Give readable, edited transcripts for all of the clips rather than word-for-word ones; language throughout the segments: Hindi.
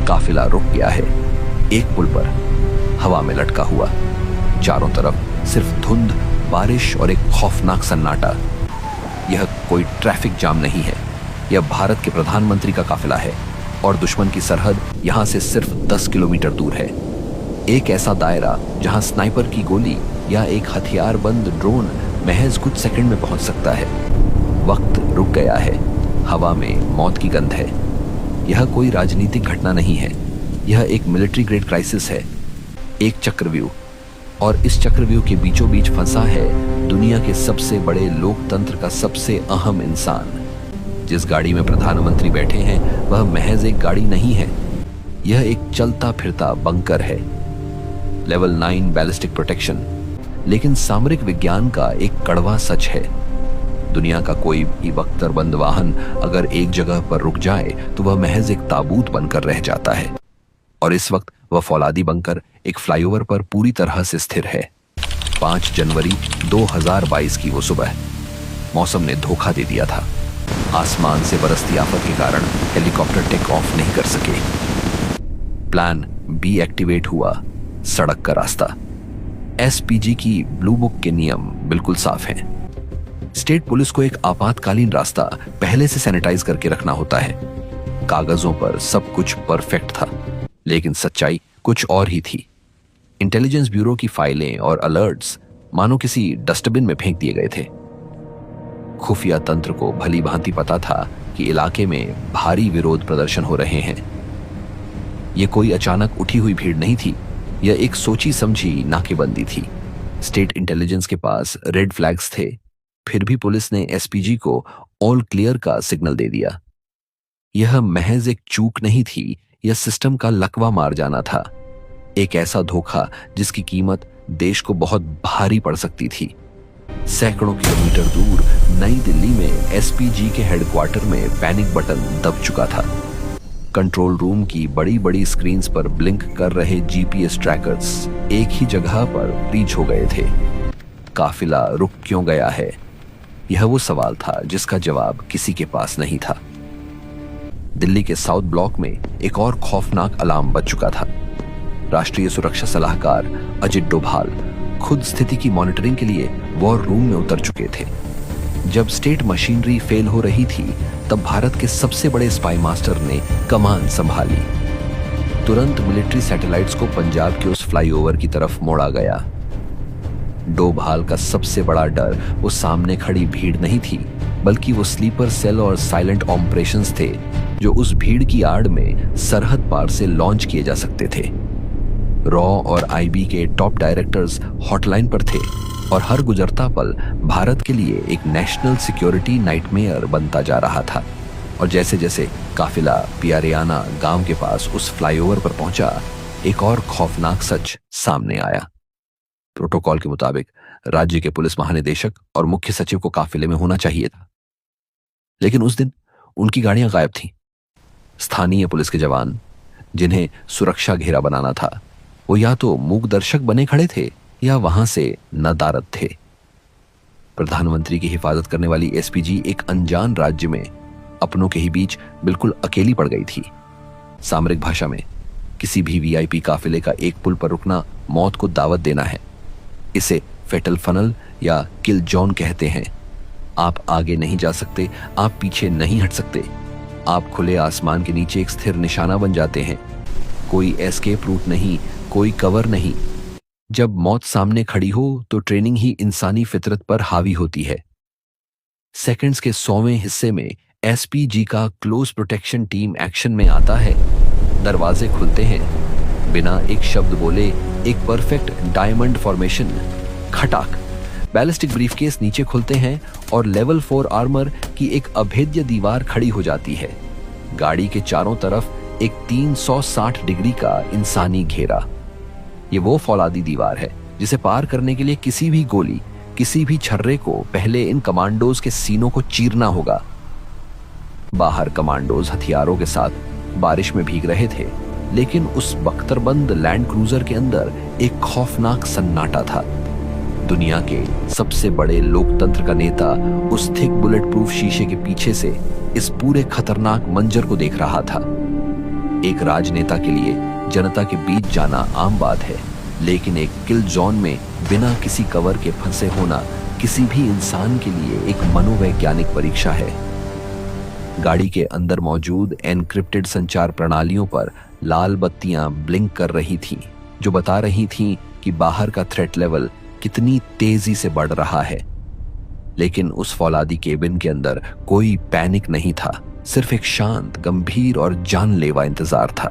काफिला रुक गया है, एक पुल पर, हवा में लटका हुआ। चारों तरफ सिर्फ धुंध, बारिश और एक खौफनाक सन्नाटा। यह कोई ट्रैफिक जाम नहीं है, यह भारत के प्रधानमंत्री का काफिला है और दुश्मन की सरहद यहां से सिर्फ 10 किलोमीटर दूर है। एक ऐसा दायरा जहां स्नाइपर की गोली या एक हथियार बंद ड्रोन महज कुछ सेकंड में पहुंच सकता है। वक्त रुक गया है, हवा में मौत की गंध है। यह कोई राजनीतिक घटना नहीं है, यह एक मिलिट्री ग्रेड क्राइसिस है, एक चक्रव्यूह। और इस चक्रव्यूह के बीचों बीच फंसा है दुनिया के सबसे बड़े लोकतंत्र का सबसे अहम इंसान। जिस गाड़ी में प्रधानमंत्री बैठे हैं वह महज एक गाड़ी नहीं है, यह एक चलता फिरता बंकर है। Level 9 ballistic protection. लेकिन सामरिक विज्ञान का एक कड़वा सच है, दुनिया का कोई भी बख्तरबंद वाहन अगर एक जगह पर रुक जाए तो वह महज एक ताबूत बनकर रह जाता है। और इस वक्त वह फौलादी बंकर एक फ्लाईओवर पर पूरी तरह से स्थिर है। 5 जनवरी 2022 की वो सुबह। मौसम ने धोखा दे दिया था। आसमान से बरसती आफत के कारण हेलीकॉप्टर टेक ऑफ नहीं कर सके। प्लान बी एक्टिवेट हुआ। सड़क का रास्ता। एसपीजी की ब्लू बुक के नियम बिल्कुल साफ हैं। स्टेट पुलिस को एक आपातकालीन रास्ता पहले से सैनिटाइज करके रखना होता है। कागजों पर सब कुछ परफेक्ट था, लेकिन सच्चाई कुछ और ही थी। इंटेलिजेंस ब्यूरो की फाइलें और अलर्ट्स मानो किसी डस्टबिन में फेंक दिए गए थे। खुफिया तंत्र को भली भांति पता था कि इलाके में भारी विरोध प्रदर्शन हो रहे हैं। यह कोई अचानक उठी हुई भीड़ नहीं थी, यह एक सोची समझी नाकेबंदी थी। स्टेट इंटेलिजेंस के पास रेड फ्लैग्स थे, फिर भी पुलिस ने एसपीजी को ऑल क्लियर का सिग्नल दे दिया। यह महज एक चूक नहीं थी, यह सिस्टम का लकवा मार जाना था। एक ऐसा धोखा जिसकी कीमत देश को बहुत भारी पड़ सकती थी। सैकड़ों किलोमीटर दूर नई दिल्ली में एसपीजी के हेडक्वार्टर में पैनिक बटन दब चुका था। कंट्रोल रूम की बड़ी बड़ी स्क्रीन्स पर ब्लिंक कर रहे जीपीएस ट्रैकर्स एक ही जगह पर फ्रीज हो गए थे। काफिला रुक क्यों गया है, यह वो सवाल था जिसका जवाब किसी के पास नहीं था। दिल्ली के साउथ ब्लॉक में एक और खौफनाक अलार्म बज चुका था। राष्ट्रीय सुरक्षा सलाहकार अजित डोभाल खुद स्थिति की मॉनिटरिंग के लिए वॉर रूम में उतर चुके थे। जब स्टेट मशीनरी फेल हो रही थी तब भारत के सबसे बड़े स्पाई मास्टर ने कमान संभाली। तुरंत मिलिट्री सैटेलाइट्स को पंजाब के उस फ्लाईओवर की तरफ मोड़ा गया। डोभाल का सबसे बड़ा डर वो सामने खड़ी भीड़ नहीं थी, बल्कि वो स्लीपर सेल और साइलेंट ऑपरेशंस थे जो उस भीड़ की आड़ में सरहद पार से लॉन्च किए जा सकते थे। रॉ और आईबी के टॉप डायरेक्टर्स हॉटलाइन पर थे और हर गुजरता पल भारत के लिए एक नेशनल सिक्योरिटी नाइटमेयर बनता जा रहा था। और जैसे जैसे काफिला पियारियाना गांव के पास उस फ्लाईओवर पर पहुंचा, एक और खौफनाक सच सामने आया। प्रोटोकॉल के मुताबिक राज्य के पुलिस महानिदेशक और मुख्य सचिव को काफिले में होना चाहिए था, लेकिन उस दिन उनकी गाड़ियां गायब थीं। स्थानीय पुलिस के जवान, जिन्हें सुरक्षा घेरा बनाना था, वो या तो मूक दर्शक बने खड़े थे या वहां से नदारद थे। प्रधानमंत्री की हिफाजत करने वाली एसपीजी एक अनजान राज्य में अपनों के ही बीच बिल्कुल अकेली पड़ गई थी। सामरिक भाषा में किसी भी वीआईपी काफिले का एक पुल पर रुकना मौत को दावत देना है। इसे फेटल फनल या किल जॉन कहते हैं। आप आगे नहीं जा सकते, आप पीछे नहीं हट सकते, आप खुले आसमान के नीचे एक स्थिर निशाना बन जाते हैं। कोई एस्केप रूट नहीं, कोई कवर नहीं। जब मौत सामने खड़ी हो तो ट्रेनिंग ही इंसानी फितरत पर हावी होती है। सेकंड्स के 100वें हिस्से में एसपीजी का क्लोज प्रोटेक्शन टीम एक्शन में आता है। दरवाजे खुलते हैं, बिना एक शब्द बोले एक परफेक्ट डायमंड फॉर्मेशन। खटाक, बैलिस्टिक ब्रीफकेस नीचे खुलते हैं और लेवल 4 आर्मर की एक अभेद्य दीवार खड़ी हो जाती है। गाड़ी के चारों तरफ एक 360 डिग्री का इंसानी घेरा। ये वो फौलादी दीवार है जिसे पार करने के लिए किसी भी गोली, किसी भी छर्रे को पहले इन कमांडोज के सीनों को चीरना होगा। बाहर कमांडोज हथियारों के साथ बारिश में भीग रहे थे, लेकिन उस बख्तरबंद लैंड क्रूजर के अंदर एक खौफनाक सन्नाटा था। दुनिया के सबसे बड़े लोकतंत्र का नेता उस थिक बुलेट प्रूफ शीशे के पीछे से इस पूरे खतरनाक मंजर को देख रहा था। एक राजनेता के लिए जनता के बीच जाना आम बात है, लेकिन एक किल जोन में बिना किसी कवर के फंसे होना किसी भी इंसान के लिए एक मनोवैज्ञानिक परीक्षा है। गाड़ी के अंदर मौजूद एनक्रिप्टेड संचार प्रणालियों पर लाल बत्तियां ब्लिंक कर रही थीं, जो बता रही थीं कि बाहर का थ्रेट लेवल कितनी तेजी से बढ़ रहा है। लेकिन उस फौलादी केबिन के अंदर कोई पैनिक नहीं था, सिर्फ एक शांत, गंभीर और जानलेवा इंतजार था।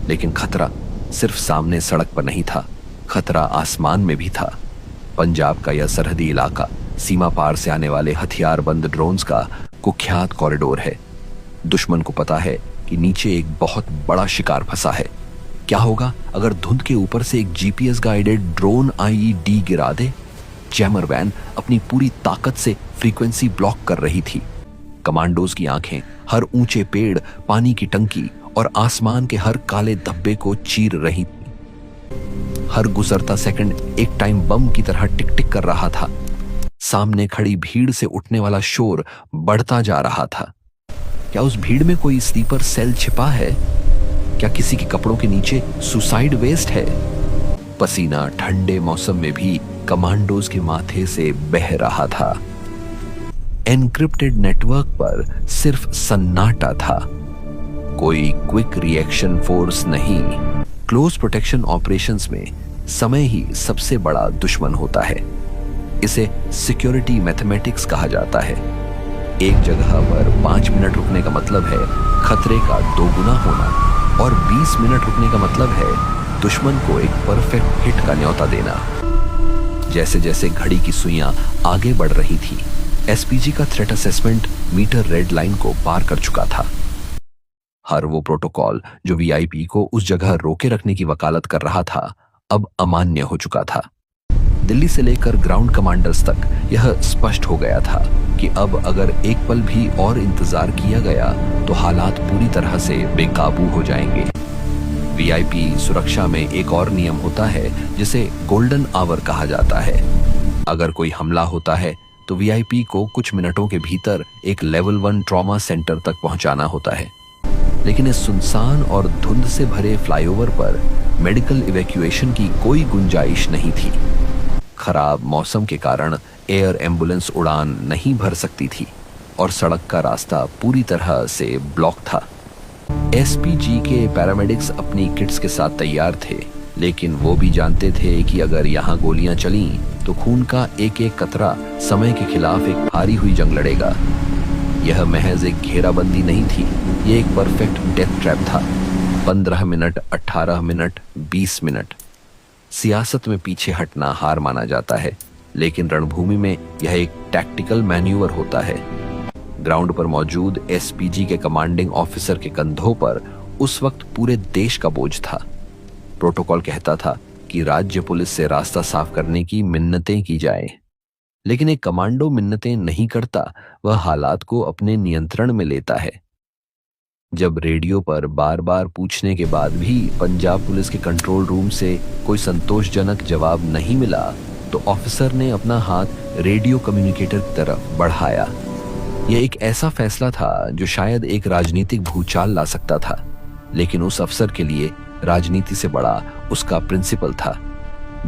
लेकिन खतरा सिर्फ सामने सड़क पर नहीं था, खतरा आसमान में भी था। पंजाब का यह सरहदी इलाका सीमा पार से आने वाले हथियारबंद ड्रोन्स का कुख्यात कॉरिडोर है। दुश्मन को पता है कि नीचे एक बहुत बड़ा शिकार फंसा है। क्या होगा अगर धुंध के ऊपर से एक जीपीएस गाइडेड ड्रोन आईईडी गिरा दे? जैमर वैन अपनी पूरी ताकत से फ्रीक्वेंसी ब्लॉक कर रही थी। कमांडोज की आंखें हर ऊंचे पेड़, पानी की टंकी और आसमान के हर काले धब्बे को चीर रही थी। हर गुजरता सेकंड एक टाइम बम की तरह टिक टिक कर रहा था। सामने खड़ी भीड़ से उठने वाला शोर बढ़ता जा रहा था। क्या उस भीड़ में कोई स्लीपर सेल छिपा है? क्या किसी के कपड़ों के नीचे सुसाइड वेस्ट है? पसीना ठंडे मौसम में भी कमांडोज के माथे से बह रहा था। एनक्रिप्टेड नेटवर्क पर सिर्फ सन्नाटा था, कोई क्विक रिएक्शन फोर्स नहीं। क्लोज प्रोटेक्शन ऑपरेशंस में समय ही सबसे बड़ा दुश्मन होता है। इसे सिक्योरिटी मैथमेटिक्स कहा जाता है। एक जगह पर 5 मिनट रुकने का मतलब है खतरे का 2 गुना होना, और 20 मिनट रुकने का मतलब है दुश्मन को एक परफेक्ट हिट का न्योता देना। जैसे जैसे घड़ी की सुइयां आगे बढ़ रही थी, एसपीजी का threat assessment meter red line को पार कर चुका था। हर वो प्रोटोकॉल जो वीआईपी को उस जगह रोके रखने की वकालत कर रहा था, अब अमान्य हो चुका था। दिल्ली से लेकर ग्राउंड कमांडर्स तक यह स्पष्ट हो गया था कि अब अगर एक पल भी और इंतजार किया गया तो हालात पूरी तरह से बेकाबू हो जाएंगे। वीआईपी सुरक्षा में एक और नियम होता है जिसे गोल्डन आवर कहा जाता है। अगर कोई हमला होता है तो वीआईपी को कुछ मिनटों के भीतर एक लेवल 1 ट्रॉमा सेंटर तक पहुंचाना होता है। लेकिन इस सुनसान और धुंध से भरे फ्लाईओवर पर मेडिकल इवैक्यूएशन की कोई गुंजाइश नहीं थी। खराब मौसम के कारण एयर एम्बुलेंस उड़ान नहीं भर सकती थी और सड़क का रास्ता पूरी तरह से ब्लॉक था। एसपीजी के पैरामेडिक्स अपनी किट्स के साथ तैयार थे, लेकिन वो भी जानते थे कि अगर यहाँ गोलियां चलीं तो खून का एक एक कतरा समय के खिलाफ एक हारी हुई जंग लड़ेगा। यह महज एक घेराबंदी नहीं थी, ये एक परफेक्ट डेथ ट्रैप था। 15 मिनट, 18 मिनट, 20 मिनट। सियासत में पीछे हटना हार माना जाता है, लेकिन रणभूमि में यह एक टैक्टिकल मैन्यूवर होता है। ग्राउंड पर मौजूद एसपीजी के कमांडिंग ऑफिसर के कंधों पर उस वक्त पूरे देश का बोझ था। प्रोटोकॉल कहता था कि राज्य पुलिस से रास्ता साफ करने की मिन्नतें की जाए, लेकिन एक कमांडो मिन्नतें नहीं करता, वह हालात को अपने नियंत्रण में लेता है। जब रेडियो पर बार बार पूछने के बाद भी पंजाब पुलिस के कंट्रोल रूम से कोई संतोषजनक जवाब नहीं मिला, तो ऑफिसर ने अपना हाथ रेडियो कम्युनिकेटर की तरफ बढ़ाया। यह एक ऐसा फैसला था जो शायद एक राजनीतिक भूचाल ला सकता था, लेकिन उस अफसर के लिए राजनीति से बड़ा उसका प्रिंसिपल था।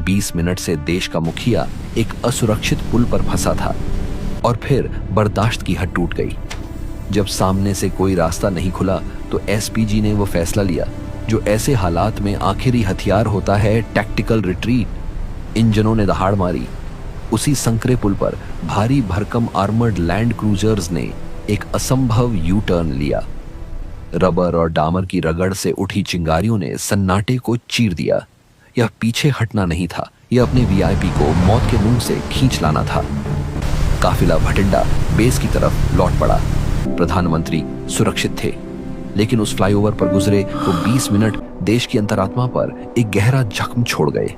20 मिनट से देश का मुखिया एक असुरक्षित पुल पर फंसा था, और फिर बर्दाश्त की हद टूट गई। जब सामने से कोई रास्ता नहीं खुला तो एसपीजी ने वो फैसला लिया जो ऐसे हालात में आखिरी हथियार होता है, टैक्टिकल रिट्रीट। इंजनों ने दहाड़ मारी। उसी संकरे पुल पर भारी भरकम आर्मर्ड लैंड क्रूजर्स ने एक असंभव यू टर्न लिया। रबर और डामर की रगड़ से उठी चिंगारियों ने सन्नाटे को चीर दिया। यह पीछे हटना नहीं था, यह अपने वीआईपी को मौत के मुंह से खींच लाना था। काफिला भटिंडा बेस की तरफ लौट पड़ा। प्रधानमंत्री सुरक्षित थे, लेकिन उस फ्लाईओवर पर गुजरे वो 20 मिनट देश की अंतरात्मा पर एक गहरा जख्म छोड़ गए।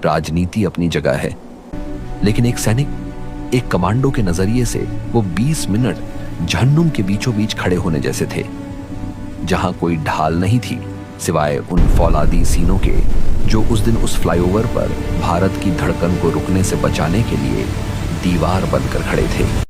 राजनीति अपनी जगह है, लेकिन एक सैनिक, एक कमांडो के नजरिए से वो 20 मिनट जहन्नुम के बीचों बीच खड़े होने जैसे थे, जहां कोई ढाल नहीं थी सिवाय उन फौलादी सीनों के जो उस दिन उस फ्लाईओवर पर भारत की धड़कन को रुकने से बचाने के लिए दीवार बनकर खड़े थे।